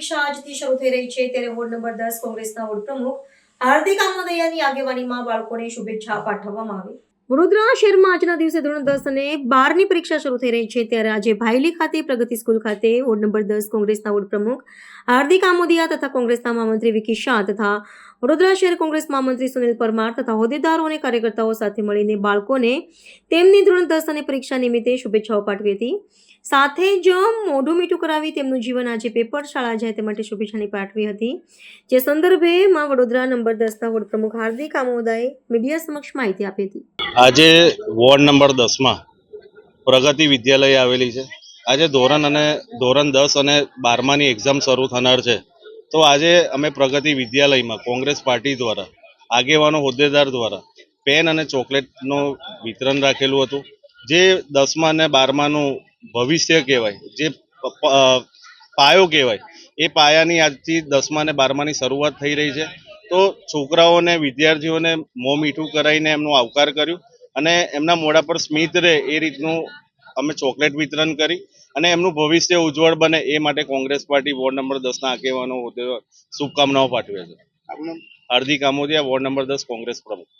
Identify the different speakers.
Speaker 1: પરીક્ષા આજથી શરૂ થઈ રહી છે ત્યારે વોર્ડ નંબર 10 કોંગ્રેસના વોર્ડ પ્રમુખ હાર્દિક આમોદયાની આગેવાનીમાં બાળકોને શુભેચ્છા પાઠવવામાં આવી। વડોદરા શહેરમાં આજના દિવસે ધોરણ 10 અને 12ની પરીક્ષા શરૂ થઈ રહી છે ત્યારે આજે ભાયલી ખાતે પ્રગતિ સ્કૂલ ખાતે વોર્ડ નંબર 10 કોંગ્રેસના વોર્ડ પ્રમુખ હાર્દિક આમોદિયા તથા કોંગ્રેસના મહામંત્રી વિકી શાહ તથા વડોદરા શહેર કોંગ્રેસ મહામંત્રી સુનિલ પરમાર તથા હોદ્દેદારો અને કાર્યકર્તાઓ સાથે મળીને બાળકોને તેમની ધોરણ 10 અને પરીક્ષા નિમિત્તે શુભેચ્છાઓ પાઠવી હતી। સાથે જ મોઢું મીઠું કરાવી તેમનું જીવન આજે પેપર શાળા જાય તે માટે શુભેચ્છાની પાઠવી હતી। જે સંદર્ભે માં વડોદરા નંબર 10ના વોર્ડ પ્રમુખ હાર્દિક આમોદિયાએ મીડિયા સમક્ષ માહિતી આપી હતી।
Speaker 2: આજે વોર્ડ નંબર 10માં પ્રગતિ વિદ્યાલય આવેલી છે। આજે ધોરણ 10 અને 12માની એક્ઝામ શરૂ થનાર છે, તો આજે અમે પ્રગતિ વિદ્યાલયમાં કોંગ્રેસ પાર્ટી દ્વારા આગેવાનો હોદ્દેદાર દ્વારા પેન અને ચોકલેટનું વિતરણ રાખેલું હતું। જે 10મા અને 12માનું ભવિષ્ય કહેવાય, જે પાયો કહેવાય, એ પાયાની આજથી 10મા અને 12માની શરૂઆત થઈ રહી છે। તો છોકરાઓને વિદ્યાર્થીઓને મોં મીઠું કરાવીને એમનું આવકાર કર્યું અને એમના મોઢા પર સ્મિત રહે એ રીતનું અમે ચોકલેટ વિતરણ કરી અને એમનું ભવિષ્ય ઉજ્જવળ બને એ માટે કોંગ્રેસ પાર્ટી વોર્ડ નંબર 10ના આગેવાનો શુભકામનાઓ પાઠવે છે। હાર્દિક આમોદિયા, વોર્ડ નંબર 10 કોંગ્રેસ પ્રમુખ।